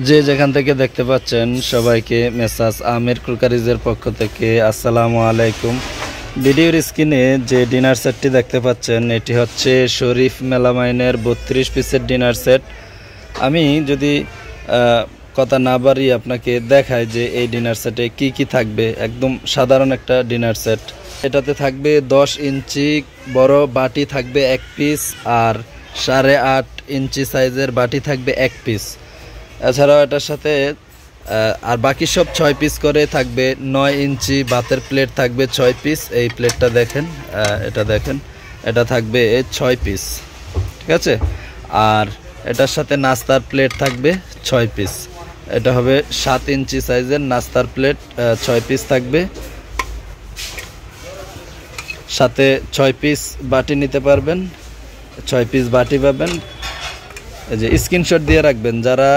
যে যেখান থেকে দেখতে পাচ্ছেন সবাইকে মেসাস আমির ক্রুকারিজের পক্ষ থেকে আসসালামু আলাইকুম। ভিডিওর স্ক্রিনে যে ডিনার সেটটি দেখতে পাচ্ছেন এটি হচ্ছে শরীফ মেলামাইনের 32 পিসের ডিনার সেট। আমি যদি কথা না বাড়িয়ে আপনাকে দেখাই যে এই ডিনার সেটে কি কি থাকবে। একদম সাধারণ একটা ডিনার সেট। এটাতে থাকবে 10 ইঞ্চি বড় বাটি থাকবে 1 পিস, আর 8.5 ইঞ্চি সাইজের বাটি থাকবে 1 পিস। এছাড়াও এটার সাথে আর বাকি সব 6 পিস করে থাকবে। 9 ইঞ্চি ভাতের প্লেট থাকবে 6 পিস। এই প্লেটটা দেখেন, এটা দেখেন, এটা থাকবে 6 পিস, ঠিক আছে। আর এটার সাথে নাস্তার প্লেট থাকবে 6 পিস। এটা হবে 7 ইঞ্চি সাইজের নাস্তার প্লেট 6 পিস থাকবে। সাথে 6 পিস বাটি নিতে পারবেন, 6 পিস বাটি পাবেন। এই যে স্ক্রিনশট দিয়ে রাখবেন, যারা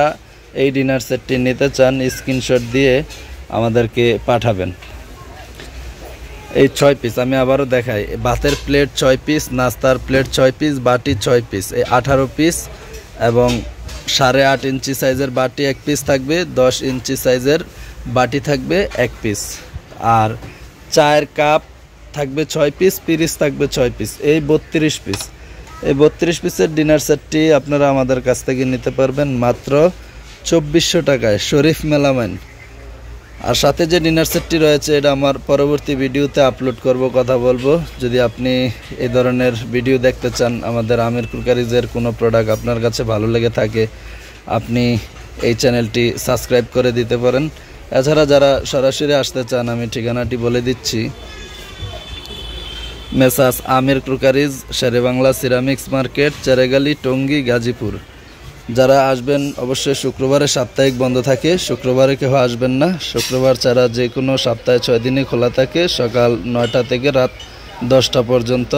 এই ডিনার সেটটি নিতে চান স্ক্রিনশট দিয়ে আমাদেরকে পাঠাবেন। এই 6 পিস আমি আবারও দেখাই, ভাতের প্লেট 6 পিস, নাস্তার প্লেট 6 পিস, বাটি 6 পিস, এই 18 পিস। এবং 8.5 ইঞ্চি সাইজের বাটি 1 পিস থাকবে, 10 ইঞ্চি সাইজের বাটি থাকবে 1 পিস। আর চায়ের কাপ থাকবে 6 পিস, পিরিচ থাকবে 6 পিস, এই 32 পিস। এই 32 পিসের ডিনার সেটটি আপনারা আমাদের কাছ থেকে নিতে পারবেন মাত্র 2400 টাকায়, শরীফ মেলামাইন। আর সাথে যে ডিনার সেটটি রয়েছে এটা আমার পরবর্তী ভিডিওতে আপলোড করব, কথা বলবো। যদি আপনি এই ধরনের ভিডিও দেখতে চান, আমাদের আমির ক্রুকারিজের কোনো প্রোডাক্ট আপনার কাছে ভালো লেগে থাকে, আপনি এই চ্যানেলটি সাবস্ক্রাইব করে দিতে পারেন। এছাড়া যারা সরাসরি আসতে চান আমি ঠিকানাটি বলে দিচ্ছি। মেসাস আমির ক্রুকারিজ, শেরেবাংলা সিরামিক্স মার্কেট, চেরেগালি, টঙ্গী, গাজীপুর। যারা আসবেন অবশ্যই শুক্রবারে সাপ্তাহিক বন্ধ থাকে, শুক্রবারে কেউ আসবেন না। শুক্রবার ছাড়া যে কোনো সপ্তাহে 6 দিনই খোলা থাকে, সকাল 9টা থেকে রাত 10টা পর্যন্ত,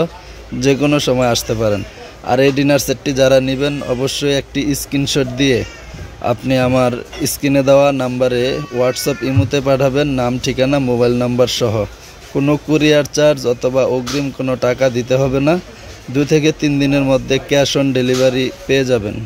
যে কোনো সময় আসতে পারেন। আর এই ডিনার সেটটি যারা নেবেন অবশ্যই একটি স্ক্রিনশট দিয়ে আপনি আমার স্ক্রিনে দেওয়া নাম্বারে হোয়াটসঅ্যাপ ইমোতে পাঠাবেন, নাম, ঠিকানা, মোবাইল নাম্বার সহ। কোনো কুরিয়ার চার্জ অথবা অগ্রিম কোনো টাকা দিতে হবে না। 2 থেকে 3 দিনের মধ্যে ক্যাশ অন ডেলিভারি পেয়ে যাবেন।